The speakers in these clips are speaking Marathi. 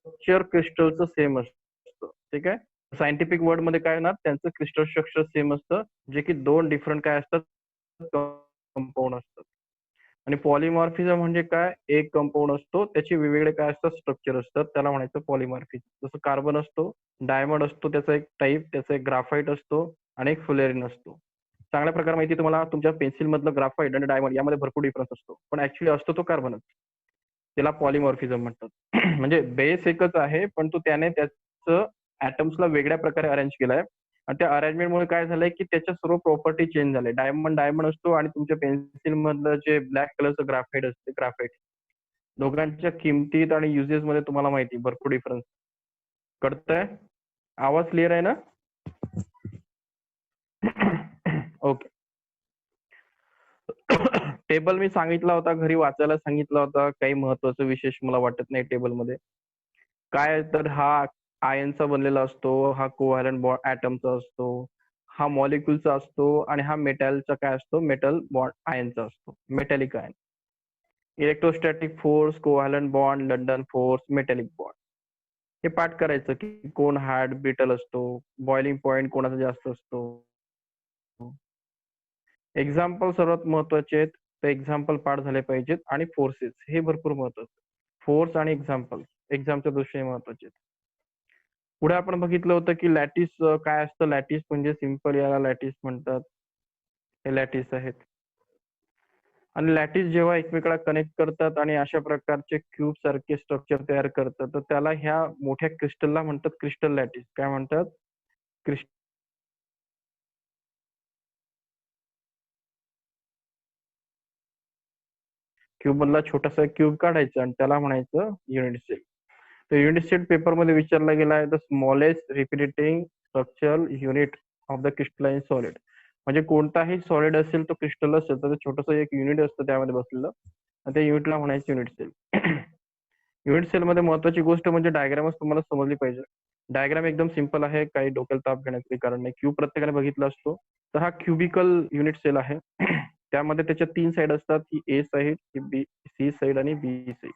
स्ट्रक्चर क्रिस्टलचं सेम असतं. ठीक आहे. सायंटिफिक वर्ड मध्ये काय होणार, त्यांचं क्रिस्टल स्ट्रक्चर सेम असतं, जे की दोन डिफरंट काय असतात, कंपाऊंड असतात. आणि पॉलिमॉर्फिझम म्हणजे काय, एक कंपाऊंड असतो, त्याचे वेगवेगळे काय असतात, स्ट्रक्चर असतात, त्याला म्हणायचं पॉलिमॉर्फिझम. जसं कार्बन असतो, डायमंड असतो, त्याचा एक टाईप, त्याचा एक ग्राफाईट असतो आणि एक फुलेरिन असतो. चांगल्या प्रकारे माहिती तुम्हाला, तुमच्या पेन्सिल मधलं ग्राफाईट आणि डायमंड यामध्ये भरपूर डिफरन्स असतो, पण ऍक्च्युली असतो तो कार्बनच. त्याला पॉलिमॉर्फिझम म्हणतात. म्हणजे बेस एकच आहे, पण तो त्याने त्याचं ऍटम्सला वेगळ्या प्रकारे अरेंज केलाय. आणि त्या अरेंजमेंटमुळे काय झालंय की त्याच्या सर्व प्रॉपर्टी चेंज झाले. डायमंड डायमंड असतो आणि तुमच्या पेन्सिल मधलं जे ब्लॅक कलरचं ग्राफाईट असते ग्राफाईट, दोघांच्या किमतीत आणि युजेस मध्ये तुम्हाला माहिती भरपूर डिफरन्स कळतंय. आवाज क्लिअर आहे ना? ओके. टेबल मी सांगितला होता, घरी वाचायला सांगितला होता. काही महत्वाचं विशेष मला वाटत नाही टेबलमध्ये. काय तर हा आयनचा बनलेला असतो, हा कोव्हॅलंट बॉन्ड ऍटमचा असतो, हा मॉलिक्युलचा असतो आणि हा मेटलचा काय असतो, मेटल बॉन्ड आयनचा असतो, metallic ion. Electrostatic force, covalent bond, London force, metallic bond. हे पाठ करायचं की कोण हार्ड ब्रिटल असतो, बॉइलिंग पॉइंट कोणाचा जास्त असतो. एक्झाम्पल सर्वात महत्वाचे आहेत, तर एक्झाम्पल पाठ झाले पाहिजेत. आणि फोर्सेस हे भरपूर महत्वाचं. फोर्स आणि एक्झाम्पल एक्झामच्या दृष्टीने महत्वाचे आहेत. पुढे आपण बघितलं होतं की लॅटिस काय असतं. लॅटिस म्हणजे सिंपल, याला लॅटिस म्हणतात. हे लॅटिस आहेत. आणि लॅटिस जेव्हा एकमेकाला कनेक्ट करतात आणि अशा प्रकारचे क्यूब सारखे स्ट्रक्चर तयार करतात, तर त्याला ह्या मोठ्या क्रिस्टलला म्हणतात क्रिस्टल लॅटिस. काय म्हणतात? क्रिस्टल. क्यूब मधला छोटासा क्यूब काढायचा आणि त्याला म्हणायचं युनिट सेल. तर युनिट सेल पेपर मध्ये विचारला गेला आहे, the smallest repeating structural unit of the crystalline solid. म्हणजे कोणताही सॉलिड असेल तो क्रिस्टल असेल तर छोटस एक युनिट असतं त्यामध्ये बसलेलं, आणि त्या युनिटला म्हणायचं युनिट सेल. युनिट सेल मध्ये महत्वाची गोष्ट म्हणजे डायग्रामच तुम्हाला समजली पाहिजे. डायग्राम एकदम सिंपल आहे, काही डोक्याला ताप घेण्याचं काही कारण नाही. क्यूब प्रत्येकाने बघितला असतो. तर हा क्युबिकल युनिट सेल आहे. त्यामध्ये त्याच्या तीन साईड असतात, ही A side, he B C side आणि बी साईड.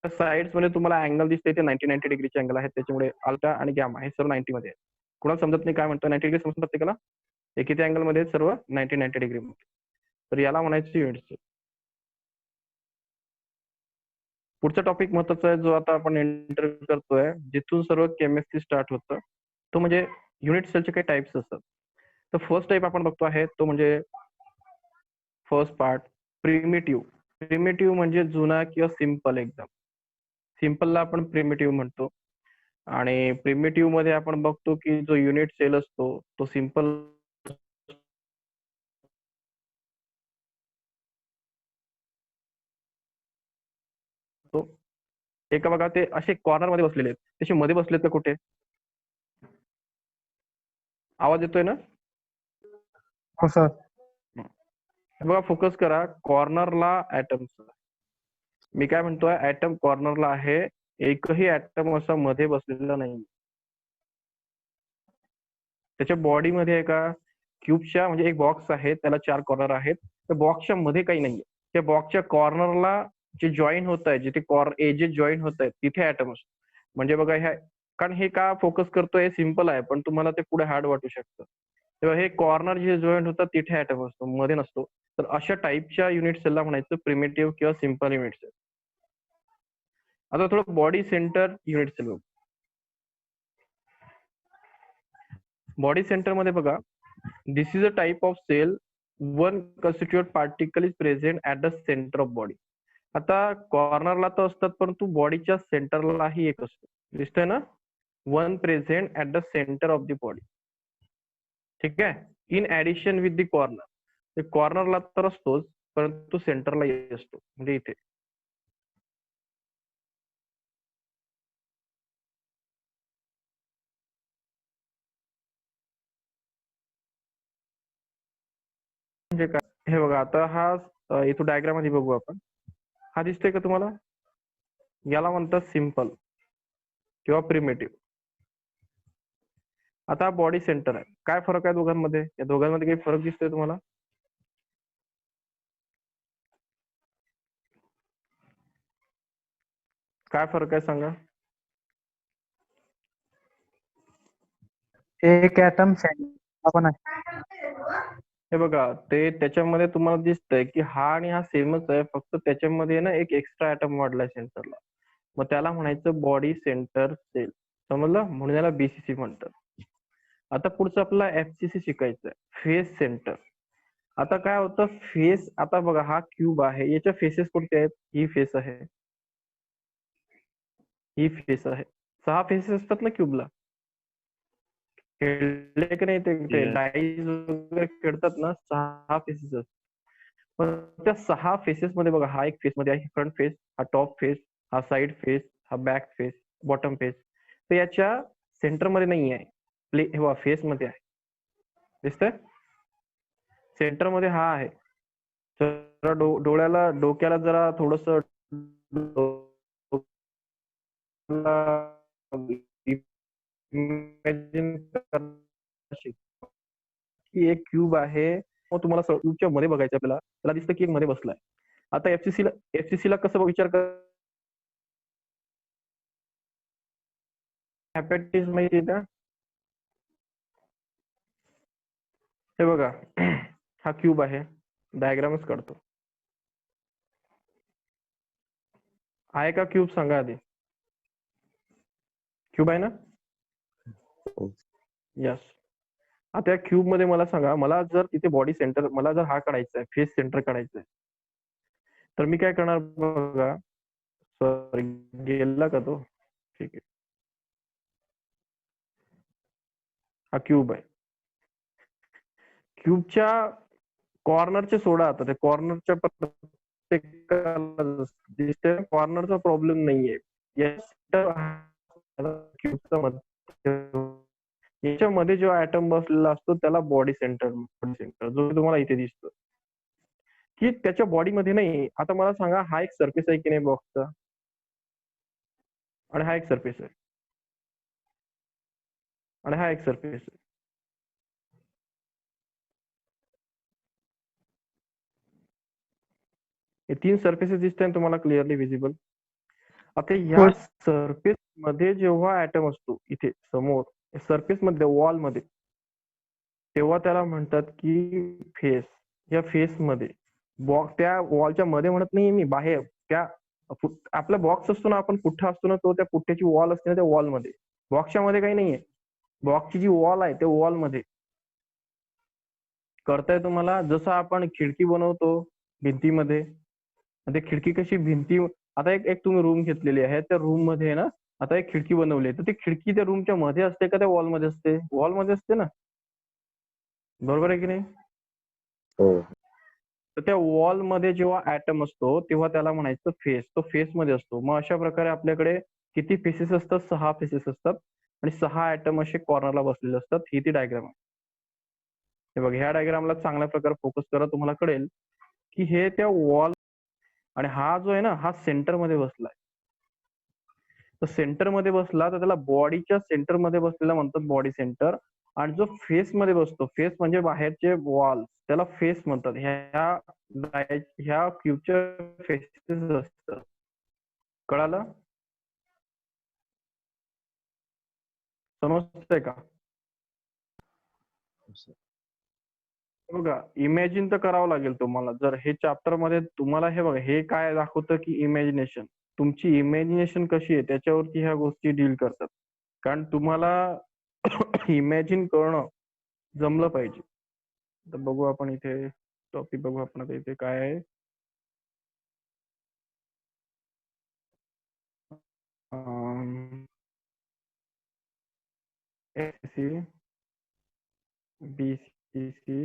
साईड्स मध्ये तुम्हाला अँगल दिसते, ते 90 डिग्रीचे अँगल आहेत. त्याच्यामुळे अल्टा आणि गॅमा हे सर्व 90 मध्ये आहे. कुणाला समजत नाही काय म्हणतो 90 डिग्री समजतं प्रत्येकाला. हे किती अँगल मध्ये आहेत? सर्व 90 डिग्री मध्ये. तर याला म्हणायचं युनिट सेल. पुढचा टॉपिक महत्वाचा आहे, जो आता आपण एंटर करतोय, जिथून सर्व केमिस्ट्री स्टार्ट होतं, तो म्हणजे युनिट सेलचे काही टाइप्स असतात. तर फर्स्ट टाइप आपण बघतो आहे तो म्हणजे फर्स्ट पार्ट, प्रिमिटिव्ह. प्रिमिटिव्ह म्हणजे जुना किंवा सिंपल एकदम. सिंपलला आपण प्रिमिटिव्ह म्हणतो. आणि प्रिमिटिव्ह मध्ये आपण बघतो की जो युनिट सेल असतो तो सिंपल असतो. एका बघा ते असे कॉर्नर मध्ये बसलेले आहेत, तसे मध्ये बसलेत का कुठे? आवाज येतोय ना? हो सर. बघा फोकस करा कॉर्नरला ऍटम्स. मी काय म्हणतोय, ऍटम कॉर्नरला आहे, एकही ऍटम असा मध्ये बसलेला नाही. त्याच्या बॉडीमध्ये एका क्यूबच्या म्हणजे एक बॉक्स आहे, त्याला 4 कॉर्नर आहेत. त्या बॉक्सच्या मध्ये काही नाहीये. त्या बॉक्सच्या कॉर्नरला जे जॉईन होत आहे, जिथे एजेस जॉईन होत आहेत, तिथे ऍटम असतो. म्हणजे बघा ह्या, कारण हे का फोकस करतोय, सिंपल आहे पण तुम्हाला ते पुढे हार्ड वाटू शकतं. तेव्हा हे कॉर्नर जे जॉईन होतात तिथे ऍटम असतो, मध्ये नसतो. तर अशा टाईपच्या युनिट सेलला म्हणायचं प्रिमिटिव्ह किंवा सिंपल युनिट सेल. आता थोडं body center unit cell. Body center मध्ये बघा, this is a type of cell, one constituent particle is present at the center of body. आता कॉर्नरला तर असतात, परंतु बॉडीच्या सेंटरलाही एक असतो. दिसतंय ना? One present at the center of the body. ठीक आहे. In addition with the corner. कॉर्नरला तर असतोच, परंतु सेंटरलाही असतो, म्हणजे इथे. म्हणजे काय, हे बघा आता हा इथं डायग्राम मध्ये बघू आपण. हा दिसतोय का तुम्हाला? याला म्हणतात सिंपल किंवा प्रिमिटिव्ह. आता बॉडी सेंटर आहे. काय फरक आहे दोघांमध्ये? या दोघांमध्ये काही फरक दिसतोय तुम्हाला? काय फरक आहे सांगा? एक ऍटम आपण आहे. हे बघा, ते त्याच्यामध्ये तुम्हाला दिसतंय की हा आणि हा सेमच आहे, फक्त त्याच्यामध्ये ना एक एक्स्ट्रा ऍटम वाढलाय सेंटरला. मग त्याला म्हणायचं बॉडी सेंटर सेल. समजलं? म्हणून याला बीसीसी म्हणतात. आता पुढचं आपल्याला एफसीसी शिकायचं आहे, फेस सेंटर. आता काय होतं फेस, आता बघा हा क्यूब आहे, याच्या फेसेस कोणते आहेत? ही फेस आहे, ही फेस आहे. 6 फेसेस असतात ना क्यूबला. खेळले की नाही ते Yes. डाईज वगैरे खेळतात ना, 6 फेसेस असतात. पण त्या 6 फेसेस मध्ये बघा, हा एक फेस मध्ये आहे, फ्रंट फेस, हा टॉप फेस, हा साइड फेस, हा बॅक फेस, बॉटम फेस. तर याच्या सेंटर मध्ये नाही आहे, हे फेस मध्ये आहे. दिसतंय? सेंटर मध्ये हा आहे. जरा डोक्याला जरा थोडस इमॅजिन की एक क्यूब आहे, मग तुम्हाला क्यूबच्या मध्ये बघायचं आपल्याला, त्याला दिसतं की एक मध्ये बसलाय. आता एफसीसी ला कसं विचार कर, हॅपॅटिस माहिती आहे का? हे बघा हा क्यूब आहे, डायग्रामच काढतो. आहे का क्यूब सांगा आधी? क्यूब आहे ना? यस. आता या क्यूब मध्ये मला सांगा, मला जर तिथे बॉडी सेंटर, मला जर हा काढायचा आहे, फेस सेंटर काढायचा आहे, तर मी काय करणार बघा. सॉरी, गेला का तो? ठीक आहे. हा क्यूब आहे. क्यूबच्या कॉर्नरचे सोडा, आता ते कॉर्नरच्या दिसते, कॉर्नरचा प्रॉब्लेम नाहीये. याच्यामध्ये जो ऍटम बसलेला असतो त्याला बॉडी सेंटर जो तुम्हाला इथे दिसतो, की त्याच्या बॉडीमध्ये नाही. आता मला सांगा, हा एक सरफेस आहे की नाही बॉक्सचा, आणि हा एक सरफेस आहे, आणि हा एक सरफेस आहे. हे 3 सरफेसेस दिसत तुम्हाला क्लिअरली विजिबल. आता या सरफेस मध्ये जेव्हा ऍटम असतो इथे समोर सरफेस मध्ये, वॉल मध्ये, तेव्हा त्याला म्हणतात की फेस. या फेस मध्ये त्या वॉलच्या मध्ये म्हणत नाही मी, बाहेर त्या आपला बॉक्स असतो ना, आपण पुठ्ठा असतो ना, तो त्या पुठ्ठ्याची वॉल असते ना, त्या वॉल मध्ये. बॉक्सच्या मध्ये काही नाहीये, बॉक्सची जी वॉल आहे त्या वॉल मध्ये. करताय तुम्हाला? जसं आपण खिडकी बनवतो भिंतीमध्ये, ते खिडकी कशी भिंती, आता एक तुम्ही रूम घेतलेली आहे, त्या रूम मध्ये ना आता एक खिडकी बनवली, तर ती खिडकी त्या रूमच्या मध्ये असते का त्या वॉल मध्ये असते? वॉल मध्ये असते ना, बरोबर आहे की नाही? हो. तर त्या वॉल मध्ये जेव्हा ऍटम असतो तेव्हा त्याला म्हणायचं फेस. तो फेस मध्ये असतो. मग अशा प्रकारे आपल्याकडे किती फेसेस असतात? 6 फेसेस असतात, आणि 6 ऍटम असे कॉर्नरला बसलेले असतात. ही ती डायग्राम आहे. हे बघ, ह्या डायग्रामला चांगल्या प्रकारे फोकस करा, तुम्हाला कळेल की हे त्या वॉल, आणि हा जो आहे ना, हा सेंटर मध्ये बसलाय. तर सेंटर मध्ये बसला तर त्याला बॉडीच्या सेंटर मध्ये बसलेला म्हणतात बॉडी सेंटर. आणि जो फेस मध्ये बसतो, फेस म्हणजे बाहेरचे वॉल, त्याला फेस म्हणतात. ह्या क्यूबच्या फेसेस असतात. कळालं? समजतंय का? बघा, इमॅजिन तर करावं लागेल तुम्हाला. जर हे चॅप्टर मध्ये तुम्हाला, हे बघा, हे काय दाखवतं की इमॅजिनेशन, तुमची इमॅजिनेशन कशी आहे त्याच्यावरती ह्या गोष्टी डील करतात. कारण तुम्हाला इमॅजिन करणं जमलं पाहिजे. तर बघू आपण इथे टॉपिक, बघू आपण आता इथे काय आहे. एससी, बीसीसी,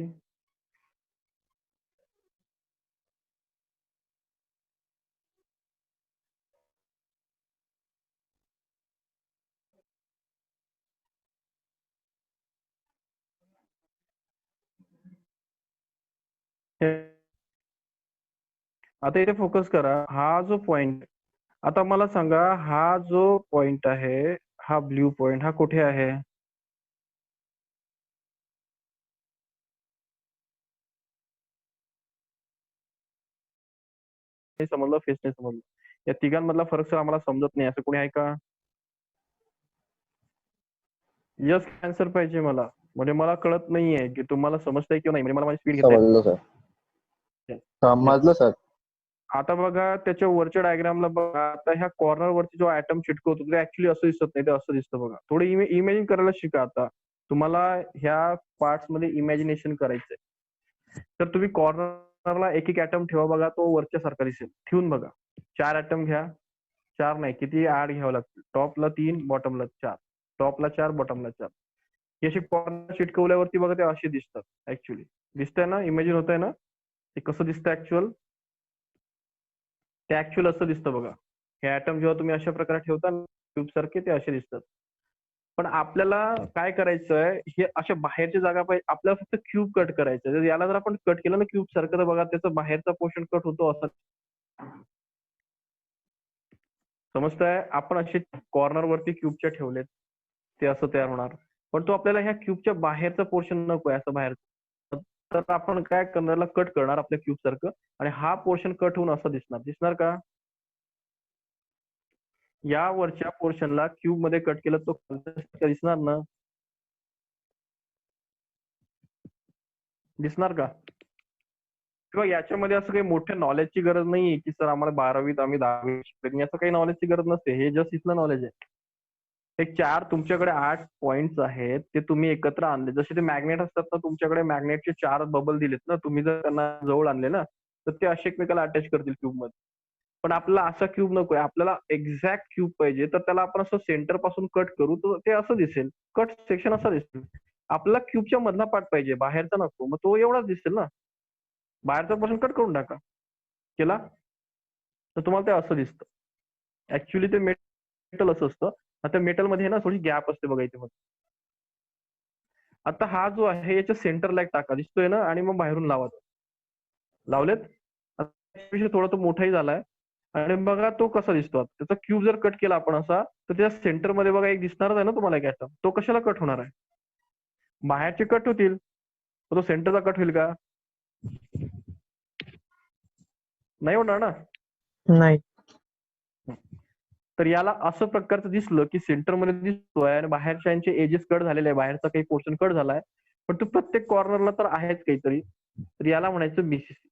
आता इथे फोकस करा. हा जो पॉइंट, आता मला सांगा, हा जो पॉइंट आहे, हा ब्ल्यू पॉइंट, हा कुठे आहे? समजलं? फेस नाही समजलं. या तिघांमधला फरक सर आम्हाला समजत नाही, असं कोणी आहे का? यस आन्सर पाहिजे मला, म्हणजे मला कळत नाहीये की तुम्हाला समजतंय किंवा नाही, म्हणजे मला माझी स्पीड घेता समजलं सर. येते. समजलं सर. आता बघा त्याच्या वरच्या डायग्रामला बघा, आता ह्या कॉर्नर वरती जो ऍटम चिटकवतो ते ऍक्च्युली असं दिसत नाही, ते असं दिसतं बघा. थोडं इमॅजिन करायला शिका. आता तुम्हाला ह्या पार्ट्स मध्ये इमॅजिनेशन करायचंय, तर तुम्ही कॉर्नरला एक एक ऍटम ठेवा बघा, तो वरच्या सारखा दिसेल. ठेवून बघा, 4 ऍटम घ्या, 4 नाही किती 8 घ्यावं लागतील. टॉपला 3, बॉटमला 4, टॉपला 4, बॉटमला 4. हे असे कॉर्नर चिटकवल्यावरती बघा ते असे दिसतात. ऍक्च्युली दिसतंय ना, इमॅजिन होतंय ना ते कसं दिसतं ऍक्च्युअल? ते ऍक्च्युअल असं दिसतं बघा. हे ऍटम जेव्हा तुम्ही अशा प्रकारे ठेवता क्यूब सारखे, ते असे दिसतात. पण आपल्याला काय करायचंय, हे अशा बाहेरची जागा पाहिजे आपल्याला, फक्त क्यूब कट करायचं. जर याला जर आपण कट केलं ना क्यूब सारखं, तर बघा त्याचा बाहेरचा पोर्शन कट होतो असं. समजतंय? आपण असे कॉर्नर वरती क्यूबच्या ठेवलेत, ते असं तयार होणार. पण तो आपल्याला ह्या क्यूबच्या बाहेरचा पोर्शन नकोय, असं बाहेर. तर आपण काय करणार, कट करणार आपल्या क्यूब सारखं, आणि हा पोर्शन कट होऊन असं दिसणार. दिसणार का? या वरच्या पोर्शनला क्यूब मध्ये कट केलं तो दिसणार ना? दिसणार का? किंवा याच्यामध्ये असं काही मोठ्या नॉलेजची गरज नाहीये की सर आम्हाला 12वीत आम्ही 10वी याचं काही नॉलेजची गरज नसते. हे जस्ट इथलं नॉलेज आहे. एक 4 तुमच्याकडे 8 पॉइंट्स आहेत, ते तुम्ही एकत्र आणले. जसे ते मॅग्नेट असतात ना, तुमच्याकडे मॅग्नेटचे 4 बबल दिलेत ना, तुम्ही जर त्यांना जवळ आणले ना, तर ते असे एकमेकाला अटॅच करतील क्यूब मध्ये. पण आपल्याला असा क्यूब नकोय, आपल्याला एक्झॅक्ट क्यूब पाहिजे. तर त्याला आपण असं सेंटर पासून कट करू, तर ते असं दिसेल, कट सेक्शन असं दिसेल. आपल्याला क्यूबच्या मधला पार्ट पाहिजे, बाहेरचा नको. मग तो एवढाच दिसेल ना. बाहेरचा पोर्शन कट करून टाका. केला तर तुम्हाला ते असं दिसतं. ऍक्च्युली ते मेटल असं असतं. आता मेटलमध्ये ना थोडी गॅप असते बघा इथे. आता हा जो आहे याच्या सेंटरला एक टाका, दिसतोय ना, आणि मग बाहेरून लावा. लावलेत. थोडा तो मोठाही झालाय, आणि बघा तो कसा दिसतो. त्याचा क्यूब जर कट केला आपण असा, तर त्या सेंटर मध्ये बघा एक दिसणारच आहे ना तुम्हाला एक ऍटम. तो कशाला कट होणार आहे? बाहेरचे कट होतील, तो सेंटरचा कट होईल का? नाही होणार ना. नाही. तर याला असं प्रकारचं दिसलं की सेंटर मध्ये दिसतोय आणि बाहेरच्या एजेस कट झालेले आहे, बाहेरचा काही पोर्शन कट झालाय, पण तो प्रत्येक कॉर्नरला तर आहेच काहीतरी. तर याला म्हणायचं बीसीसी.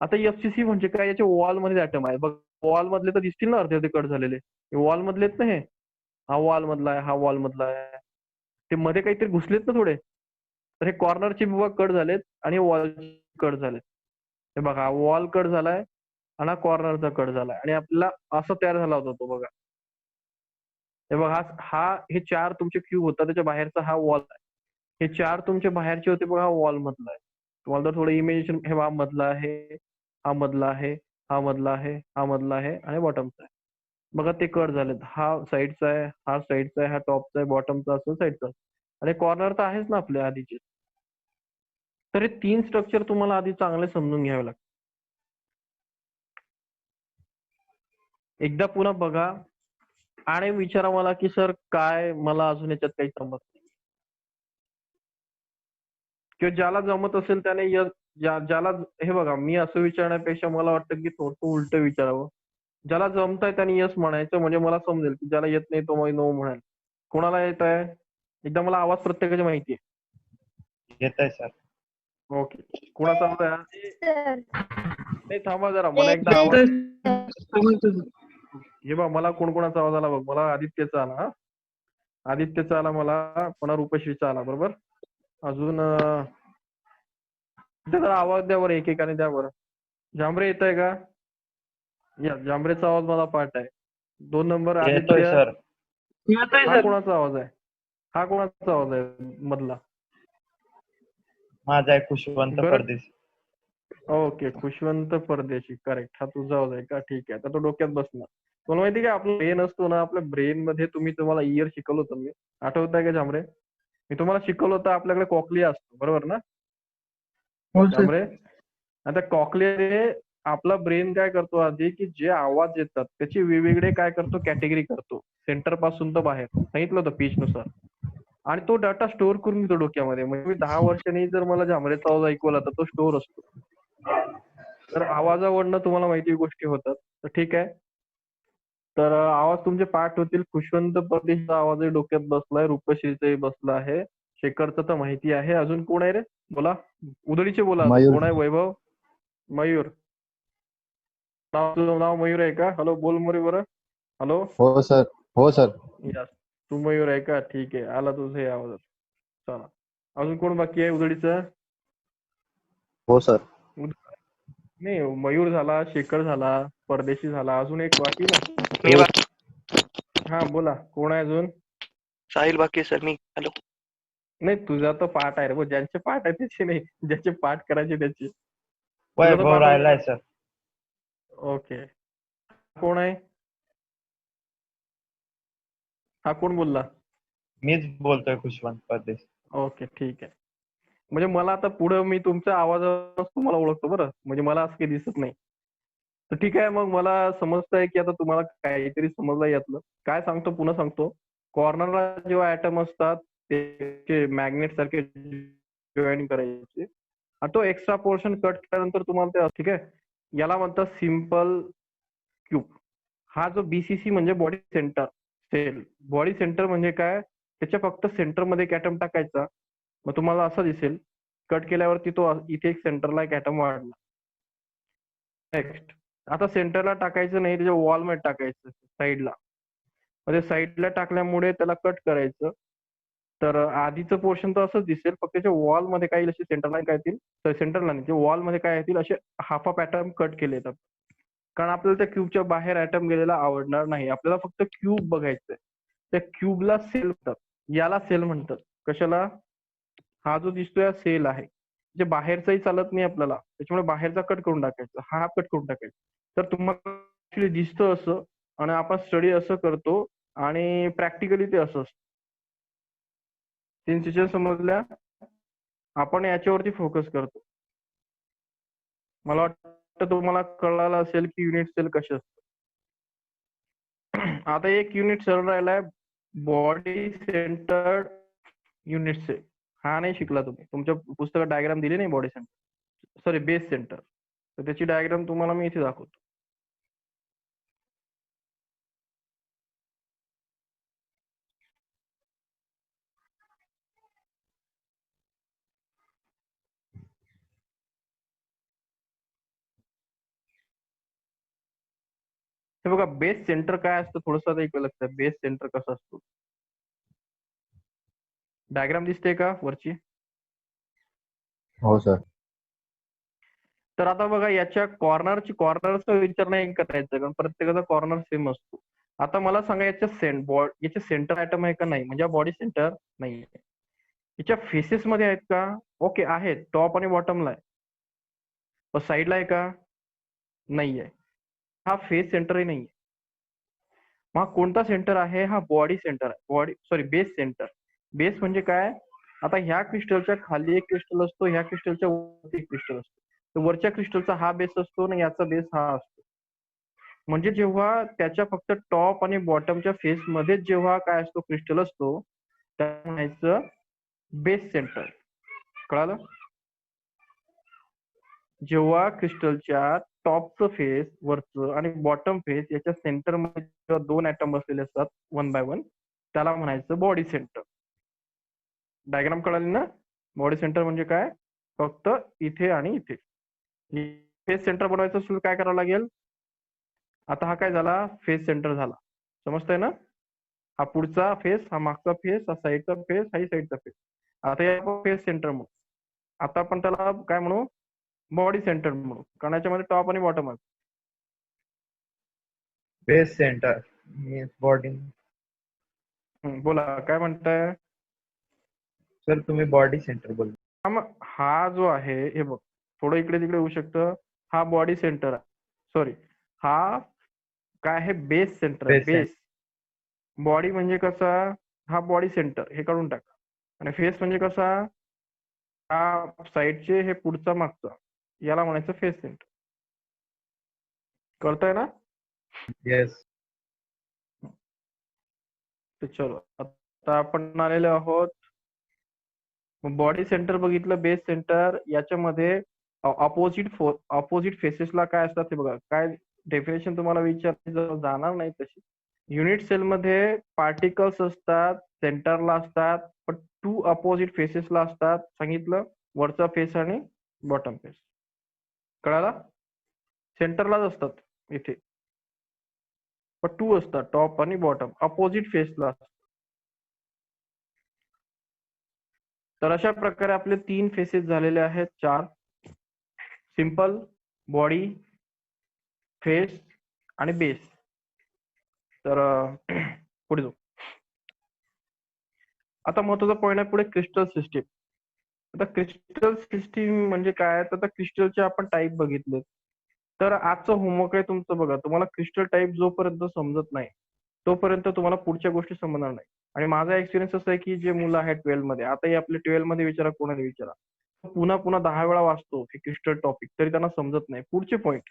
आता एफसीसी म्हणजे काय, याच्या वॉल मध्ये ऍटम आहे बघ. वॉल मधले तर दिसतील ना अर्धे अर्धे कट झालेले. वॉल मधले आहेत ना हे. हा वॉल मधला आहे, हा वॉल मधला आहे. ते मध्ये काहीतरी घुसलेत ना थोडे. तर हे कॉर्नरचे विभाग कट झालेत आणि वॉल कट झालेत. हे बघा, वॉल कट झालाय आणि हा कॉर्नरचा कट झालाय, आणि आपल्याला असं तयार झाला होता तो बघा. हे बघा, हा हे 4 तुमचे क्यूब होता, त्याच्या बाहेरचा हा वॉल आहे. हे 4 तुमचे बाहेरचे होते बघा, हा वॉल मधला आहे. तुम्हाला जर थोडं इमेजिनेशन, हे हा मधला आहे, हा मधला आहे, हा मधला आहे, हा मधला आहे, आणि बॉटमचा आहे. बघा ते कट झालेत. हा साईडचा आहे, हा साईडचा आहे, हा टॉपचा आहे, बॉटमचा असं साईडचा. आणि कॉर्नर तर आहेच ना आपल्या आधीचे. तर हे 3 स्ट्रक्चर तुम्हाला आधी चांगले समजून घ्यावे लागतात. एकदा पुन्हा बघा आणि विचारा मला की सर काय, मला अजून याच्यात काही समजत नाही. किंवा ज्याला जमत असेल त्याने ज्याला, हे बघा, मी असं विचारण्यापेक्षा मला वाटतं की थोडं उलट विचारावं. ज्याला जमतंय त्याने यस म्हणायचं, म्हणजे मला समजेल. की ज्याला येत नाही तो मग नो म्हणाल. कोणाला येत आहे? एकदा मला आवाज प्रत्येकाची माहिती येत आहे सर. आहे. ओके. कोणाचा आवाज आहे? सर नाही थांबा जरा, मला एकदा आवाज. हे बघ, मला कोणाचा आवाज आला बघ. मला आदित्यचा आला. आदित्यचा आला मला, पुन्हा रूपश्रीचा आला, बरोबर. अजून जरा आवाज द्या बरं, एकेकाने द्या बरं. जांभरे येत आहे का? या जांभरेचा आवाज मला पाठ आहे. 2 नंबर येतोय आदित्य. सर. हा कोणाचा आवाज आहे? हा कोणाचा आवाज आहे मधला? माझा आहे खुशवंत बरं. परदेशी. ओके, खुशवंत परदेशी, करेक्ट. हा तुझा आवाज आहे का? ठीक आहे, आता तो डोक्यात बसणार. तुला माहिती का, आपला ब्रेन असतो ना, आपल्या ब्रेन मध्ये तुम्हाला इयर शिकवलं होतं मी, आठवत आहे का जांभरे? मी तुम्हाला शिकवलं होतं आपल्याकडे कॉकलिया असतो, बरोबर ना हो सर. जांभरे? आता कॉकलियाने आपला ब्रेन काय करतो आधी, की जे आवाज येतात त्याची वेगवेगळे काय करतो, कॅटेगरी करतो, सेंटर पासून तर बाहेर. सांगितलं होतं पिच नुसार. आणि तो डाटा स्टोअर करून घेतो डोक्यामध्ये. म्हणजे मी 10 वर्षांनी जर मला जांभरेचा आवाज ऐकवला तर तो स्टोअर असतो. तर आवाजावरनं तुम्हाला माहिती गोष्टी होतात. तर ठीक आहे. तर आवाज तुमचे पाठ होतील. खुशवंत परदेशीचा आवाजही डोक्यात बसलाय, रूपश्रीचाही बसला आहे, शेखरचं तर माहिती आहे. अजून कोण आहे रे? बोला. उदळीचे बोला. अजून मयूर. कोण आहे? वैभव. मयूर. तुझं नाव मयूर आहे का? हॅलो, बोल मोरे बरं. हॅलो. हो सर. हो सर. यस. तू मयूर आहे का? ठीक आहे. आला तुझं हे आवाज. चला. अजून कोण बाकी आहे उदळीचं? हो सर. नाही, मयूर झाला, शेखर झाला, परदेशी झाला, अजून एक बाकी ना. मी हा बोला, कोण आहे अजून? साहिल बाकी सर मी. हॅलो. नाही, तुझा तर पाठ आहे रे भाऊ. ज्यांचे पाठ आहे त्याचे नाही, ज्याचे पाठ करायचे त्याचे. तुझा तर वैभव पाठ राहिलाय आहे. सर. ओके. कोण आहे? हा कोण बोलला? मीच बोलतोय खुशवंत परदेशी. ओके, ठीक आहे. म्हणजे मला आता पुढं मी तुमच्या आवाजावरूनच तुम्हाला ओळखतो बरं. म्हणजे मला असं काही दिसत नाही. तर ठीक आहे, मग मला समजतंय की आता तुम्हाला काहीतरी समजलं यातलं. काय सांगतो, पुन्हा सांगतो. कॉर्नरला जेव्हा ऍटम असतात ते मॅग्नेट सारखे जॉईन करायचे आणि तो एक्स्ट्रा पोर्शन कट केल्यानंतर तुम्हाला ते, ठीक आहे, याला म्हणतात सिम्पल क्यूब. हा जो बीसीसी म्हणजे body centre cell. Body centre म्हणजे काय? त्याच्या फक्त सेंटरमध्ये एक ऍटम टाकायचा. मग तुम्हाला असं दिसेल, कट केल्यावरती तो इथे एक सेंटरला एक ऍटम वाढला. नेक्स्ट, आता सेंटरला टाकायचं नाही, त्याच्या वॉलमध्ये टाकायचं साईडला. म्हणजे साईडला टाकल्यामुळे त्याला कट करायचं. तर आधीचं पोर्शन तर असंच दिसेल, फक्त त्याच्या वॉलमध्ये काही असे सेंटरला काय येतील, सेंटरला नाही, वॉलमध्ये काय येतील, असे हाफ ऑफ ऍटम कट केले जातात. कारण आपल्याला त्या क्यूबच्या बाहेर ऍटम गेलेला आवडणार नाही. आपल्याला फक्त क्यूब बघायचंय. त्या क्यूबला सेल म्हणतात. याला सेल म्हणतात. कशाला? हा जो दिसतोय हा सेल आहे. जे बाहेरचाही चालत नाही आपल्याला, त्याच्यामुळे बाहेरचा कट करून टाकायचा, हा कट करून टाकायचा. तर तुम्हाला ऍक्च्युली दिसतं असं, आणि आपण स्टडी असं करतो, आणि प्रॅक्टिकली ते असं असतं. 3 सिच्युएशन समजल्या? आपण याच्यावरती फोकस करतो. मला वाटतं तुम्हाला कळालं असेल की युनिट सेल कसे असतात. आता एक युनिट सेल राहिलाय, बॉडी सेंटर्ड युनिट सेल. हा नाही शिकला तुम्ही. तुमच्या पुस्तकात डायग्राम दिली नाही body centre, sorry base centre. तर त्याची डायग्राम तुम्हाला मी इथे दाखवतो. हे बघा, बेस सेंटर काय असतं थोडंसं आता एक लक्षात. बेस सेंटर कसं असतो, डायग्राम दिसते का वरची? हो सर. तर आता बघा, याच्या कॉर्नरचा विचार नाही करायचा, कारण प्रत्येकाचा कॉर्नर सेम असतो. आता मला सांगा, याच्या सेंटर आयटम आहे का? नाही. म्हणजे बॉडी सेंटर नाही. याच्या फेसेस मध्ये आहेत का? ओके, आहेत. टॉप आणि बॉटमला आहे. पण साईडला आहे का? नाहीये. हा फेस सेंटरही नाहीये. मग कोणता सेंटर आहे? हा बॉडी सेंटर आहे. Base centre. बेस म्हणजे काय? आता ह्या क्रिस्टलच्या खाली एक क्रिस्टल असतो, ह्या क्रिस्टलच्या वरती एक क्रिस्टल असतो. तर वरच्या क्रिस्टलचा हा बेस असतो आणि याचा बेस हा असतो. म्हणजे जेव्हा त्याच्या फक्त टॉप आणि बॉटमच्या फेस मध्ये जेव्हा काय असतो, क्रिस्टल असतो, त्याला म्हणायचं बेस सेंटर. कळालं? जेव्हा क्रिस्टलच्या टॉपचं फेस वरचं आणि बॉटम फेस याच्या सेंटर मध्ये जेव्हा 2 ऍटम बसलेले असतात 1 बाय 1, त्याला म्हणायचं बॉडी सेंटर. डायग्राम कळाली ना? बॉडी सेंटर म्हणजे काय? फक्त इथे आणि इथे. फेस सेंटर बनवायचं असेल काय करावं लागेल? आता हा काय झाला? फेस सेंटर झाला. समजतंय ना? हा पुढचा फेस, हा मागचा फेस, हा साईडचा फेस, हा साईडचा फेस. आता या फेस सेंटर म्हणू. आता आपण त्याला काय म्हणू? बॉडी सेंटर म्हणू. कारण याच्यामध्ये टॉप आणि बॉटम आहे. Base centre means body. बोला, काय म्हणताय? सर तुम्ही बॉडी सेंटर बोल. हा जो आहे, हे बघ, थोडं इकडे तिकडे होऊ शकतं. हा बॉडी सेंटर आहे. सॉरी, हा काय आहे? बेस सेंटर आहे. Base base. बॉडी म्हणजे कसा? हा बॉडी सेंटर, हे काढून टाका. आणि फेस म्हणजे कसा? हा साईडचे, हे पुढचा मागचा, याला म्हणायचं फेस सेंटर. कळतंय ना? येस. तर चलो, आता आपण आलेलो आहोत. बॉडी सेंटर बघितलं, बेस सेंटर. याच्यामध्ये ऑपोजिट फेसेसला काय असतात ते बघा. काय डेफिनेशन तुम्हाला जाणार नाही तशी. युनिट सेल मध्ये पार्टिकल्स असतात, सेंटरला असतात, पण 2 अपोजिट फेसेसला असतात. सांगितलं, वरचा फेस आणि बॉटम फेस. कळाला? सेंटरलाच असतात इथे, पण 2 असतात, टॉप आणि बॉटम अपोजिट फेसला. तर अशा प्रकारे आपले 3 फेसेस झालेले आहेत, 4. सिंपल, बॉडी, फेस आणि बेस. तर पुढे जाऊ. आता महत्वाचा पॉईंट आहे पुढे क्रिस्टल सिस्टीम. आता क्रिस्टल सिस्टीम म्हणजे काय, तर आता क्रिस्टलचे आपण टाईप बघितले. तर आजचं होमवर्क आहे तुमचं बघा, तुम्हाला क्रिस्टल टाईप जोपर्यंत समजत नाही तोपर्यंत तुम्हाला पुढच्या गोष्टी समजणार नाही. आणि माझा एक्सपिरियन्स असा आहे की जे मुलं आहेत 12 मध्ये, आताही आपले 12 मध्ये विचारा, कोणाला विचारा, पुन्हा पुन्हा 10 वेळा वाचतो हे क्रिस्टल टॉपिक, तरी त्यांना समजत नाही पुढचे पॉईंट,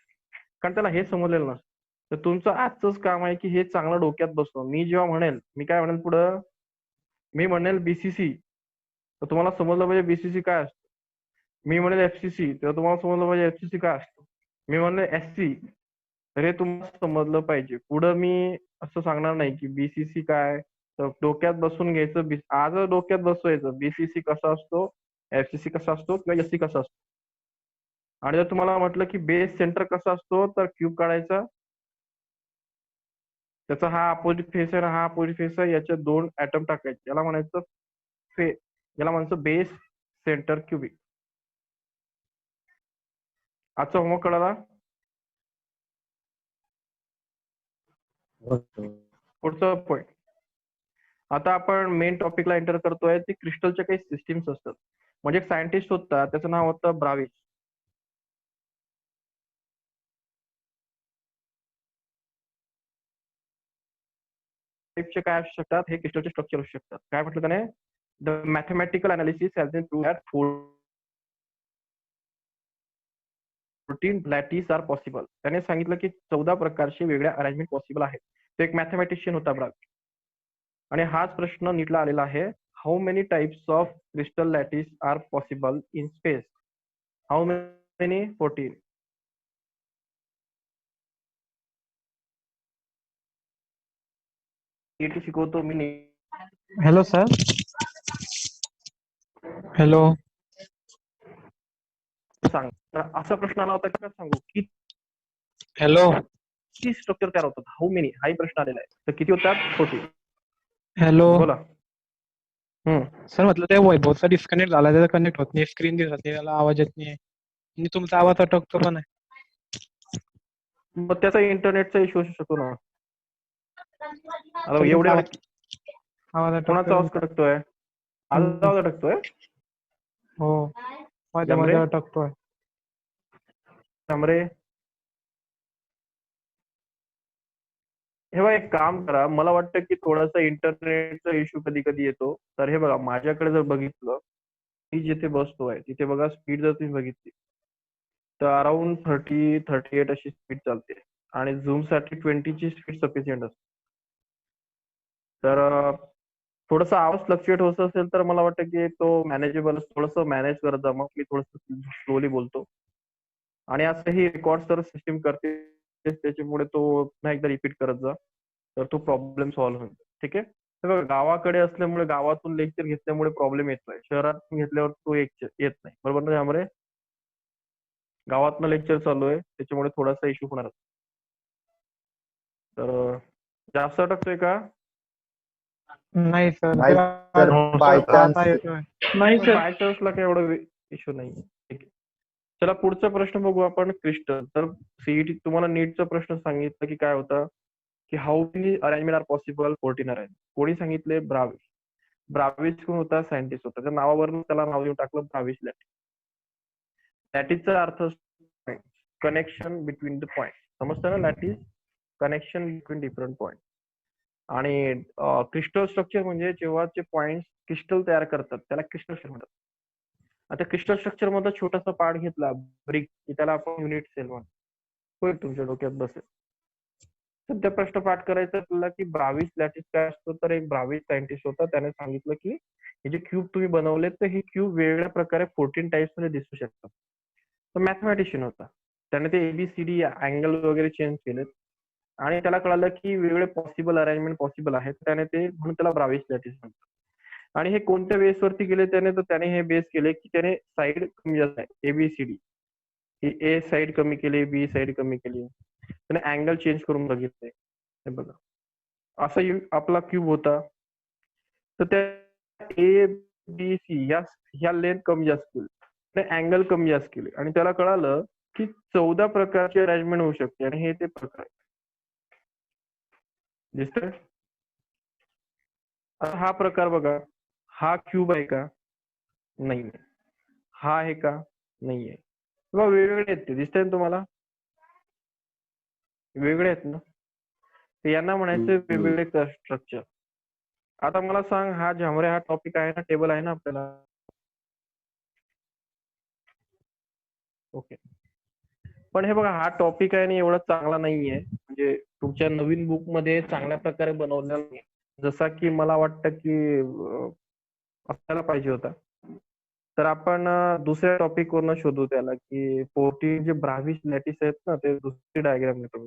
कारण त्याला हे समजलेलं नसतं. तर तुमचं आजचंच काम आहे की हे चांगलं डोक्यात बसवं. मी जेव्हा म्हणेल, मी काय म्हणेल पुढं, मी म्हणेल बीसीसी, तर तुम्हाला समजलं पाहिजे बीसीसी काय असतं. मी म्हणेल एफसीसी, तेव्हा तुम्हाला समजलं पाहिजे एफसीसी काय असतं. मी म्हणेल एससी, तर हे तुम्हाला समजलं पाहिजे. पुढं मी असं सांगणार नाही की बीसीसी काय, तर डोक्यात बसून घ्यायचं. आज डोक्यात बसवायचं बीसीसी कसा असतो, एफसीसी कसा असतो किंवा एससी कसा असतो. आणि जर तुम्हाला म्हटलं की बेस सेंटर कसा असतो, तर क्यूब काढायचा, त्याचा हा अपोजिट फेस आहे, हा अपोजिट फेस आहे, याचे 2 ऍटम टाकायचे, याला म्हणायचं याला म्हणायचं बेस सेंटर क्यूबिक. आजचा होमवर्क कळाला? पुढचा पॉईंट. आता आपण मेन टॉपिकला एंटर करतोय, ते क्रिस्टलच्या काही सिस्टीम्स असतात. म्हणजे एक सायंटिस्ट होता, त्याचं नाव होतं ब्राविस. टाइपचे काय असू शकतात, हे क्रिस्टलचे स्ट्रक्चर असू शकतात. काय म्हटलं त्याने, the mathematical analysis has been proved that 14 lattice are possible. त्याने सांगितलं की 14 प्रकारचे वेगळ्या अरेंजमेंट पॉसिबल आहेत. तो एक मॅथमॅटिशियन होता ब्राविस. आणि हाच प्रश्न नीटला आलेला आहे, how many types of crystal lattice are possible in space? How many? 14. शिकवतो मी. Hello sir. हॅलो. सांग. तर असा प्रश्न आला होता का सांगू, हॅलो. किती स्ट्रक्चर तयार होतात, हाऊ मेनी, हाही प्रश्न आलेला आहे. तर किती होतात? 14. हॅलो. बोला. सर म्हटलं ते वैभवचा डिस्कनेक्ट झाला, त्याचा कनेक्ट होत नाही, स्क्रीन दिसत नाही, त्याला आवाज येत नाही आणि तुमचा आवाज अटकतो पण आहे. मग त्याचा इंटरनेटचा इश्यू असू शकतो ना. आता तर एवढे तुमचा आवाज कोणाचा आवाज अटकतोय. अटकतोय? आवाज अटकतोय? हो, मध्ये जमरे? मध्ये अटकतोय. जमरे, हे बघा, एक काम करा, मला वाटतं की थोडासा इंटरनेटचा इश्यू कधी कधी येतो. तर हे बघा, माझ्याकडे जर बघितलं, मी जिथे बसतोय तिथे बघा, स्पीड जर तुम्ही बघितली तर अराउंड 38 अशी स्पीड चालते. आणि झूम साठी 20 ची स्पीड सफिशियंट असते. तर थोडासा आवाज फ्लक्च्युएट होत असेल तर मला वाटतं की तो मॅनेजेबल, थोडंसं मॅनेज करत जा. मग मी थोडंसं स्लोली बोलतो. आणि असं ही रेकॉर्ड तर सिस्टीम करते, त्याच्यामुळे तो पुन्हा एकदा रिपीट करत जा, तर तो प्रॉब्लेम सॉल्व्ह होईल. ठीक आहे. हे बघा, गावाकडे असल्यामुळे, गावातून लेक्चर घेतल्यामुळे प्रॉब्लेम येतोय, शहरात घेतल्यावर तो येत नाही. बरोबर ना त्यामुळे? गावातनं लेक्चर चालू आहे त्याच्यामुळे थोडासा इश्यू होणार. तर जास्त अटकतोय का? नाही सर. नाही सर, बाय चान्स. आता येतोय. नाही सर, बाय चान्सला काही एवढं इश्यू नाही. ठीक आहे. चला पुढचा प्रश्न बघू आपण, क्रिस्टल. तर सीईटी तुम्हाला नीटचा प्रश्न सांगितलं की काय होता, की how many arrangement are possible? 14 arrange. कोणी सांगितले? ब्राविस. ब्राविस कोण होता? सायंटिस्ट होता. त्या नावावरून त्याला नाव देऊन टाकलं ब्राविस लॅटिस. लॅटिसचा अर्थ कनेक्शन बिटवीन द पॉइंट. समजतं ना lattice? Connection between different point. आणि क्रिस्टल स्ट्रक्चर म्हणजे जेव्हा ते पॉइंट क्रिस्टल तयार करतात त्याला क्रिस्टल स्ट्रक्चर म्हणतात. आता क्रिस्टल स्ट्रक्चर मध्ये छोटासा पार्ट घेतला, ब्रिक, की त्याला आपण युनिट सेल म्हणतो. होईल तुमच्या डोक्यात बसेल. सध्या प्रश्न पाठ करायचा आपल्याला की ब्राविस लॅटिस काय असतो. तर एक ब्राविस सायंटिस्ट होता, त्याने सांगितलं की हे जे क्यूब तुम्ही बनवले, तर हे क्यूब वेगवेगळ्या प्रकारे 14 टाइप्स मध्ये दिसू शकतात. तो मॅथमॅटिशियन होता. त्याने ते एबीसीडी अँगल वगैरे चेंज केलेत आणि त्याला कळालं की वेगवेगळे पॉसिबल अरेंजमेंट पॉसिबल आहेत. त्याने ते म्हणून त्याला ब्राविस लॅटिस म्हणतात. आणि हे कोणत्या बेसवरती केले त्याने, तर त्याने हे बेस केले की त्याने साईड कमी जास्त आहे एबीसीडी, ही ए साईड कमी केली, बी साईड कमी केली, त्याने अँगल चेंज करून बघितले. हे बघा असा आपला क्यूब होता, तर त्या ए बी सी ह्या लेंथ कमी जास्त केली, अँगल कमी जास्त केले आणि त्याला कळालं की 14 प्रकारची अरेंजमेंट होऊ शकते आणि हे ते प्रकार आहेत. दिसतंय? आता हा प्रकार बघा, हा क्यूब आहे का? नाहीये. हा आहे का? नाहीये. किंवा वेगवेगळे आहेत ते, दिसतंय ना तुम्हाला? वेगळे आहेत ना? तर यांना म्हणायचं वेगवेगळे स्ट्रक्चर. आता मला सांग, हा झामरे हा टॉपिक आहे ना, टेबल आहे ना आपल्याला? ओके. पण हे बघा, हा टॉपिक आहे आणि एवढा चांगला नाहीये, म्हणजे तुमच्या नवीन बुक मध्ये चांगल्या प्रकारे बनवलेला नाही, जसा की मला वाटतं की असायला पाहिजे होता. तर आपण दुसऱ्या टॉपिक वरनं शोधू त्याला, की 14 जे ब्राव्हिस लॅटिस आहेत ना, ते दुसरी डायग्राम घेतो.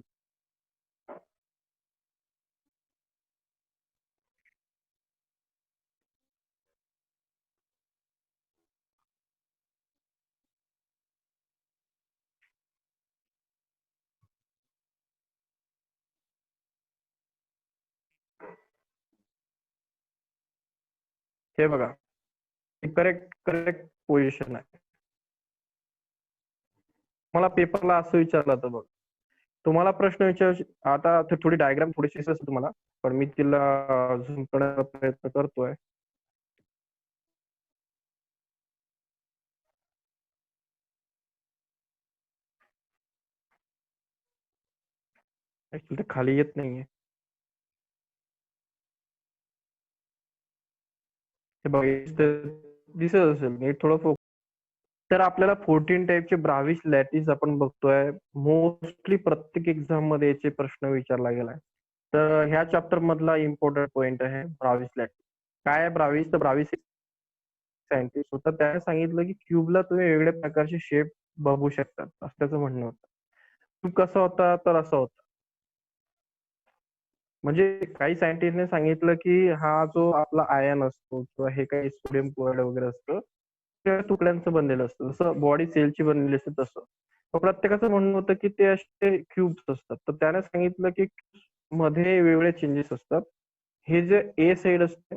हे बघा, करेक्ट करेक्ट पोझिशन आहे. मला पेपरला असं विचारलं होतं बघ, तुम्हाला प्रश्न विचार, आता थोडी डायग्राम थोडीशी असेल तुम्हाला, पण मी तिला झूम करण्याचा प्रयत्न करतोय. ऍक्च्युली ते खाली येत नाहीये. हे बघ, दिसत असेल नीट थोडं. तर आपल्याला 14 टाईपचे ब्राव्हिस लॅटिस आपण बघतोय. मोस्टली प्रत्येक एक्झाम मध्ये याचे प्रश्न विचारला गेलाय. तर ह्या चॅप्टर मधला इम्पॉर्टंट पॉइंट आहे ब्राव्हिस लॅटिस. काय आहे ब्राव्हिस? तर ब्राव्हिस सायंटिस्ट होता, त्याने सांगितलं की क्यूबला तुम्ही वेगवेगळ्या प्रकारचे शेप बघू शकतात, असं त्याचं म्हणणं होतं. क्यूब कसा होता? तर असा होता. म्हणजे काही सायंटिस्टने सांगितलं की हा जो आपला आयन असतो किंवा हे काही सोडियम क्लोराईड वगैरे असतं, त्या तुकड्यांचं बनलेलं असतं, जसं बॉडी सेलची बनलेली असते तसं. मग प्रत्येकाचं म्हणणं होतं की ते असे क्यूब्स असतात. तर त्याने सांगितलं की मध्ये वेगवेगळे चेंजेस असतात. हे जे ए साइड असते,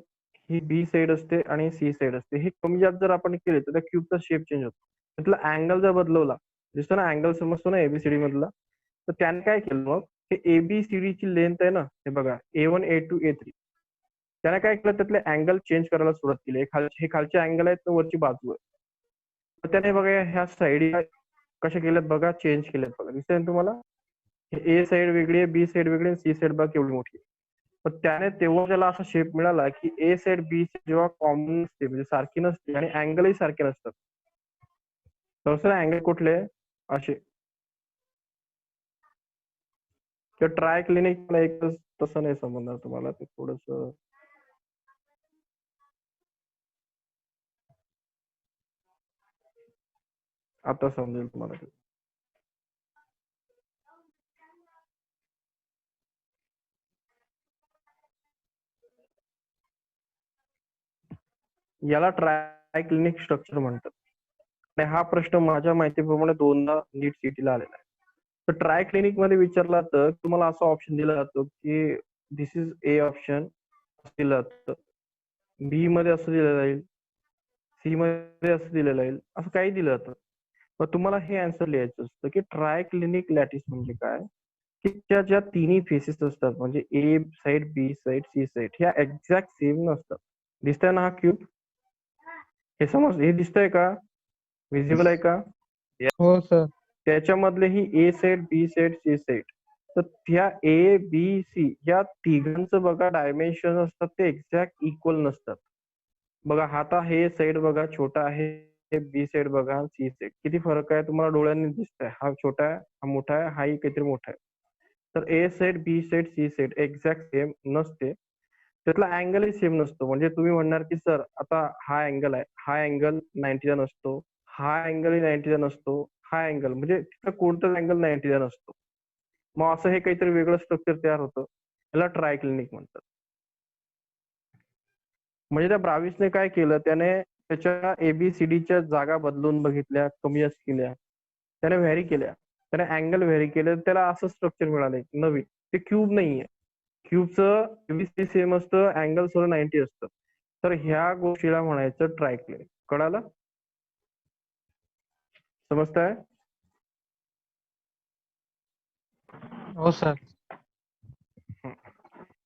ही बी साइड असते आणि सी साइड असते, हे कमी जास्त जर आपण केले तर त्या क्यूबचा शेप चेंज होतो. त्यातला अँगल जर बदलवला, दिसतो ना अँगल, समजतो ना एबीसीडी मधला, तर त्याने काय केलं मग, हे एबीसीडी ची लेंथ आहे ना, हे बघा A1 A2 A3, त्याने काय केलं, त्यातले अँगल चेंज करायला सुरुवात केली. हे खालचे अँगल आहेत, वरची बाजू आहे. तर त्याने बघा ह्या साईड कशा केल्यात बघा, चेंज केल्यात बघा, दिसतंय ना तुम्हाला? ए साइड वेगळी आहे, बी साइड वेगळी आहे, सी साइड बघा केवढी मोठी आहे. पण त्याने तेव्हा त्याला असा शेप मिळाला की ए साइड बी जेव्हा कॉमन नसते, म्हणजे सारखी नसते आणि अँगलही सारखे नसतात. तसं अँगल कुठले असे, किंवा ट्राय क्लिनिक मला एक तसं नाही समजणार तुम्हाला, ते थोडस आता समजेल तुम्हाला ते. याला ट्राय क्लिनिक स्ट्रक्चर म्हणतात. आणि हा प्रश्न माझ्या माहितीप्रमाणे दोनदा नीट सिटीला आलेला आहे. तर ट्राय क्लिनिक मध्ये विचारला तर तुम्हाला असा ऑप्शन दिला जातो की दिस इज ए ऑप्शन दिलं जातं, बी मध्ये असं दिलं जाईल, सी मध्ये असं दिलेलं जाईल, असं काही दिलं जातं. मग तुम्हाला हे आन्सर लिहायचं असतं की ट्राय क्लिनिक लॅटिस म्हणजे काय, की त्या ज्या तिन्ही फेसेस असतात, म्हणजे ए side, B side, C side, ह्या एक्झॅक्ट सेम नसतात. दिसतंय ना हा क्यूब? हे समज, हे दिसतंय का? विजिबल आहे का? हो सर. त्याच्यामधले ही ए side, B side, C side, तर त्या ए बी सी या तिघांचं बघा डायमेन्शन असतात ते एक्झॅक्ट इक्वल नसतात. बघा आता हे साइड बघा छोटा आहे, हे बी साइड बघा, सी साइड, किती फरक आहे तुम्हाला डोळ्यांनी दिसतंय. हा छोटा आहे, हा मोठा आहे, हाही काहीतरी मोठा आहे. तर A side, B side, C side exact same नसते. त्यातला अँगलही सेम नसतो. म्हणजे तुम्ही म्हणणार की सर आता हा अँगल आहे, हा अँगल 90 चा नसतो, हा अँगलही 90 चा नसतो, हा अँगल म्हणजे तिथं कोणताच अँगल 90 नसतो. मग असं हे काहीतरी वेगळं स्ट्रक्चर तयार होतं. त्याला ट्रायक्लिनिक म्हणतात. म्हणजे त्या ब्राविसने काय केलं, त्याने त्याच्या एबीसीडीच्या जागा बदलून बघितल्या, कमी जास्त केल्या, त्याने व्हॅरी केल्या, त्याने अँगल व्हॅरी केले, त्याला असं स्ट्रक्चर मिळालंय नवीन. ते क्यूब नाहीये. क्यूबचं एबीसीडी सेम असतं, अँगल सर्व 90 असतं. तर ह्या गोष्टीला म्हणायचं ट्रायक्लिनिक. कळालं? समजतंय? हो सर.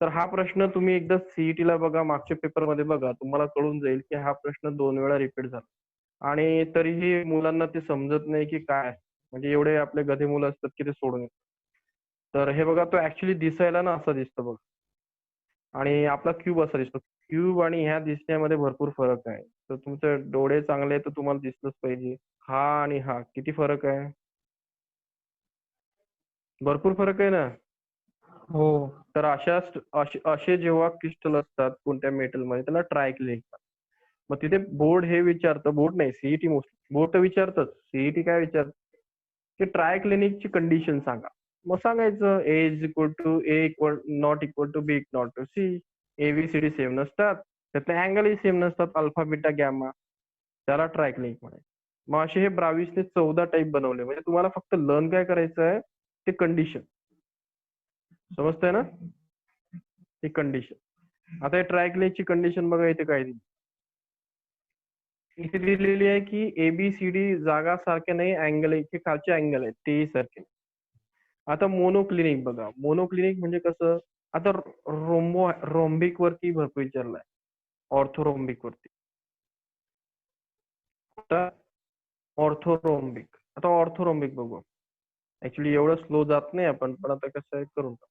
तर हा प्रश्न तुम्ही एकदा सीईटीला बघा, मागच्या पेपरमध्ये बघा, तुम्हाला कळून जाईल की हा प्रश्न 2 वेळा रिपीट झाला. आणि तरीही मुलांना ते समजत नाही की काय आहे. म्हणजे एवढे आपले गधे मुलं असतात की ते सोडून येतात. तर हे बघा, तो ऍक्च्युली दिसायला ना असा दिसतो बघ, आणि आपला क्यूब असा दिसतो. क्यूब आणि ह्या दिसण्यामध्ये भरपूर फरक आहे. तर तुमचे डोळे चांगले तर तुम्हाला दिसलंच पाहिजे. हा आणि हा किती फरक आहे? भरपूर फरक आहे ना. हो. तर असे जेव्हा क्रिस्टल असतात कोणत्या मेटलमध्ये, त्याला ट्रायक्लिनिक. मग तिथे बोर्ड हे विचारतं, बोर्ड नाही सीईटी मोस्टली, बोर्ड तर विचारतच, सीईटी काय विचारतं की ट्रायक्लिनिकची कंडिशन सांगा. मग सांगायचं A is equal to A equal not equal to B not to C. ABCD same नसतात, त्यातले अँगलही सेम नसतात, अल्फा बीटा गॅमा, त्याला ट्रायक्लिनिक म्हणायचं. मग असे हे ब्राविसने 14 टाईप बनवले. म्हणजे तुम्हाला फक्त लर्न काय करायचं आहे, ते कंडिशन. समजतंय ना? ही कंडिशन. आता हे ट्रायक्लिनिकची कंडिशन बघा, इथे काय दिली. इथे दिलेली आहे की एबीसीडी जागा सारख्या नाही, अँगल इथे खालचे अँगल आहेत तेही सारखे. आता मोनोक्लिनिक बघा. मोनोक्लिनिक म्हणजे कसं, आता रोम्बिक वरती भरपूर विचारलाय, ऑर्थोरोम्बिक वरती. आता ऑर्थोरोम्बिक, आता ऑर्थोरोम्बिक बघू. ऍक्च्युली एवढं स्लो जात नाही आपण, पण आता कसं आहे करून टाकू.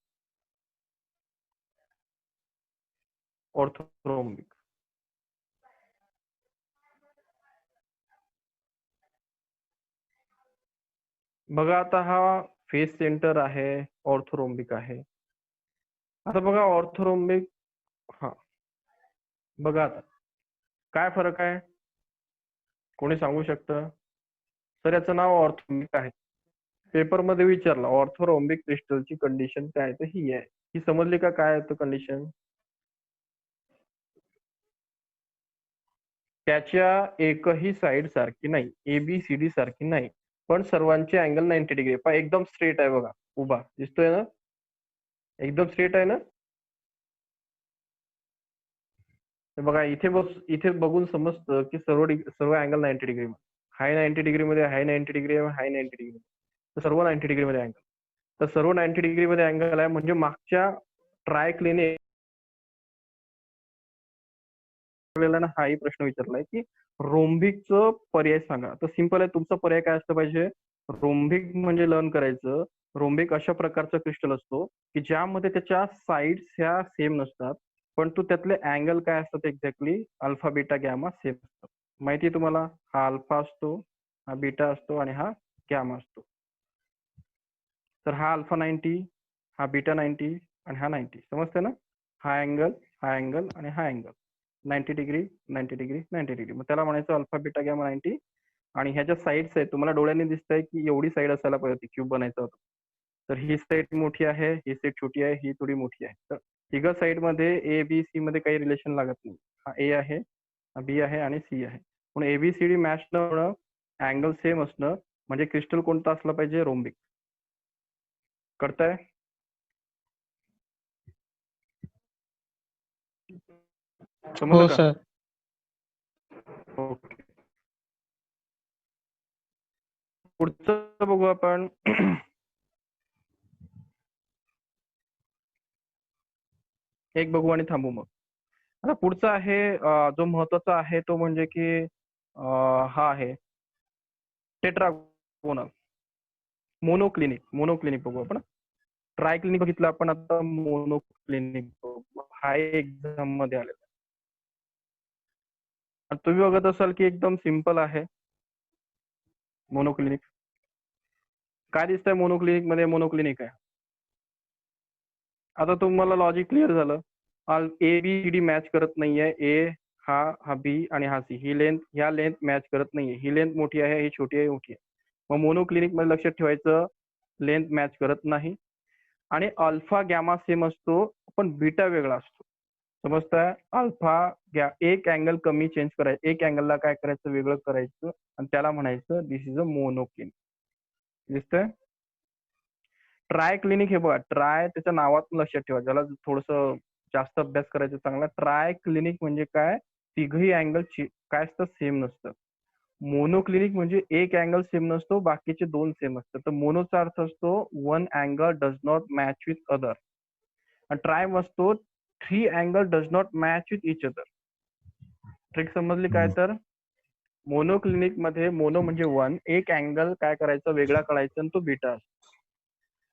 ऑर्थोरोम्बिक बघा. आता हा फेस सेंटर आहे, ऑर्थोरोम्बिक आहे. आता बघा ऑर्थोरोम्बिक, हा बघा आता काय फरक आहे, कोणी सांगू शकतं? सर याचं नाव ऑर्थोरोम्बिक आहे. पेपरमध्ये विचारला ऑर्थोरोम्बिक क्रिस्टलची कंडिशन काय आहे, तर ही आहे. ही समजली का काय आहे कंडिशन? त्याच्या एकही साइड सारखी नाही, एबीसीडी सारखी नाही, पण सर्वांचे अँगल 90 डिग्री. पण एकदम स्ट्रेट आहे बघा, उभा दिसतोय ना, एकदम स्ट्रेट आहे ना. तर बघा इथे बघून समजतं की सर्व अँगल 90 डिग्री. हाय 90 डिग्री मध्ये हाय 90 डिग्री आहे, हाय 90 डिग्री, तर सर्व 90 डिग्री मध्ये अँगल. तर सर्व 90 डिग्री मध्ये अँगल आहे. म्हणजे मागच्या ट्रायक्लिनिक वेळेला ना हाही प्रश्न विचारलाय की रोम्बिकचं पर्याय सांगा. तर सिंपल आहे, तुमचा पर्याय काय असतं पाहिजे, रोम्बिक म्हणजे लर्न करायचं. रोम्बिक अशा प्रकारचा क्रिस्टल असतो की ज्यामध्ये त्याच्या साइड्स ह्या सेम नसतात, पण तो त्यातले अँगल काय असतात exactly alpha beta gamma same असतात. माहिती तुम्हाला, हा अल्फा असतो, हा बीटा असतो आणि हा गॅमा असतो. तर हा अल्फा 90, हा बीटा 90 आणि हा 90. समजते ना? हा अँगल, हा अँगल आणि हा अँगल 90 डिग्री, 90 डिग्री, 90 डिग्री. मग त्याला म्हणायचं अल्फा बीटा गॅमा 90. आणि ह्याच्या साईड्स आहेत, तुम्हाला डोळ्यांनी दिसतंय की एवढी साईड असायला पाहिजे होती क्यूब बनायचा होता. तर ही साईड मोठी आहे, ही साईड छोटी आहे, ही थोडी मोठी आहे. तर तिघं साईड मध्ये ए बी सी मध्ये काही रिलेशन लागत नाही. हा ए आहे, हा बी आहे आणि सी आहे. पण एबीसीडी मॅच न होणं, अँगल सेम असणं, म्हणजे क्रिस्टल कोणता असला पाहिजे, रोम्बिक. कळतंय? समजलं हो का? सर. ओके. पुढचं बघू आपण. एक बघू आणि थांबू मग. आता पुढचा आहे जो महत्वाचा आहे तो म्हणजे की हा आहे टेट्रागोनल. मोनोक्लिनिक, मोनोक्लिनिक बघू आपण. ट्रायक्लिनिक बघितलं आपण, आता मोनोक्लिनिक बघू. हा एक्झाम मध्ये आलेला. आणि तुम्ही बघत असाल की एकदम सिंपल आहे मोनोक्लिनिक. काय दिसतंय मोनोक्लिनिक मध्ये? मोनोक्लिनिक आहे. आता तुम्हाला लॉजिक क्लिअर झालं. A B C D match करत नाहीये. ए हा बी आणि हा सी, ही लेंथ ह्या लेंथ मॅच करत नाहीये. ही लेंथ मोठी आहे, ही छोटी आहे, मोठी आहे. मग मोनोक्लिनिक मध्ये लक्षात ठेवायचं लेंथ मॅच करत नाही. आणि अल्फा गॅमा सेम असतो पण बीटा वेगळा असतो. समजतंय? अल्फा एक अँगल कमी चेंज करायचं, एक अँगलला काय करायचं वेगळं करायचं आणि त्याला म्हणायचं दिस इज अ मोनोक्लिनिक. दिसतंय? ट्राय क्लिनिक हे बघा, ट्राय त्याच्या नावातून लक्षात ठेवा, ज्याला थोडस जास्त अभ्यास करायचा चांगला. ट्राय क्लिनिक म्हणजे काय, तिघही अँगल काय असतं सेम नसतं. मोनोक्लिनिक म्हणजे एक अँगल सेम नसतो, बाकीचे दोन सेम असतात. तर मोनोचा अर्थ असतो one angle does not match with other, आणि ट्राय असतो three angle does not match with each other. Trick समजली काय? तर मोनोक्लिनिक मध्ये मोनो म्हणजे वन, एक अँगल काय करायचं वेगळा काढायचा आणि तो बीटा असतो.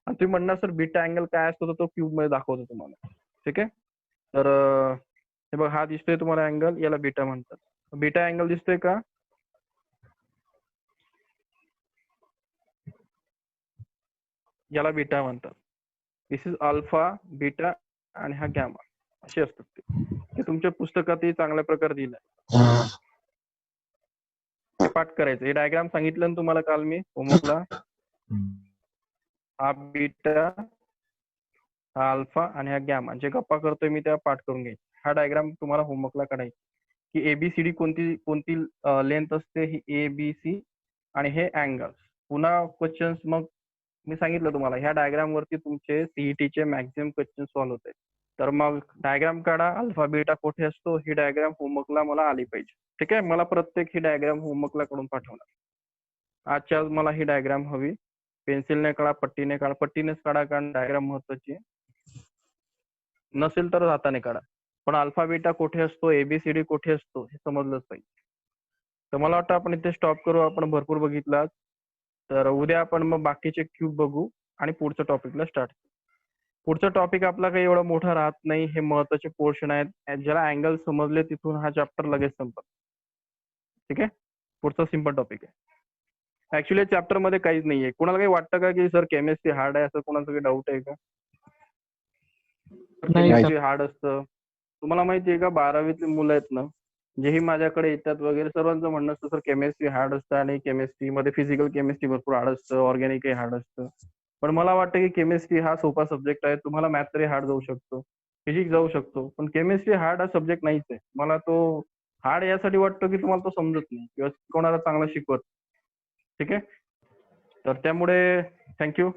आणि तुम्ही म्हणणार सर बीटा अँगल काय असतो, तर तो क्यूब मध्ये दाखवतो तुम्हाला. ठीक आहे? तर हे बघ, हा दिसतोय तुम्हाला अँगल, याला बीटा म्हणतात. बीटा अँगल दिसतोय का? याला बीटा म्हणतात. दिस इज अल्फा, बीटा आणि हा गॅमा, असे असतात ते. हे तुमच्या पुस्तकातही चांगल्या प्रकारे दिलंय. हे पाठ करायचं. हे डायग्राम सांगितलं ना तुम्हाला काल मी होमवर्कला. हा बीटा, हा अल्फा आणि हा गॅमा. जे गप्पा करतोय मी त्या पाठ करून घ्यायचे. हा डायग्राम तुम्हाला होमवर्कला काढायचा की एबीसीडी कोणती लेंथ असते, ही एबीसी आणि हे अँगल्स. पुन्हा क्वेश्चन्स मग मी सांगितलं तुम्हाला, ह्या डायग्राम वरती तुमचे सीईटीचे मॅक्झिमम क्वेश्चन सॉल्व्ह होत आहेत. तर मग डायग्राम काढा, अल्फा बीटा कुठे असतो, ही डायग्राम होमवर्कला मला आली पाहिजे. ठीक आहे? मला प्रत्येक ही डायग्राम होमवर्कला कडून पाठवणार. आजच्या आज मला ही डायग्राम हवी. पेन्सिलने काढा, पट्टीने काढा, पट्टीनेच काढा कारण डायग्राम महत्वाची आहे. नसेल तर हाताने काढा, पण अल्फा बीटा कुठे असतो, एबीसीडी कुठे असतो हे समजलंच पाहिजे. तर मला वाटतं आपण इथे स्टॉप करू. आपण भरपूर बघितलं. तर उद्या आपण मग बाकीचे क्यूब बघू आणि पुढच्या टॉपिकला स्टार्ट. पुढचा टॉपिक आपला काही एवढा मोठा राहत नाही. हे महत्वाचे पोर्शन आहेत. ज्याला अँगल समजले तिथून हा चॅप्टर लगेच संपत. ठीक आहे? पुढचा सिंपल टॉपिक आहे. ऍक्च्युली चॅप्टर मध्ये काहीच नाहीये. कोणाला काही वाटतं का की सर केमिस्ट्री हार्ड आहे, असं कोणाचं काही डाऊट आहे का? नाही केमिस्ट्री हार्ड असतं. तुम्हाला माहिती आहे का, 12वीतली मुलं आहेत ना, जेही माझ्याकडे येतात वगैरे, सर्वांचं म्हणणं असतं सर केमिस्ट्री हार्ड असतं आणि केमिस्ट्रीमध्ये फिजिकल केमिस्ट्री भरपूर हार्ड असतं, ऑर्गॅनिकही हार्ड असतं. पण मला वाटतं की केमिस्ट्री हा सोपा सब्जेक्ट आहे. तुम्हाला मॅथ तरी हार्ड जाऊ शकतो, फिजिक्स जाऊ शकतो, पण केमिस्ट्री हार्ड हा सब्जेक्ट नाहीच आहे. मला तो हार्ड यासाठी वाटतो की तुम्हाला तो समजत नाही किंवा कोणाला चांगला शिकवत. ठीक आहे? तर त्यामुळे थँक्यू.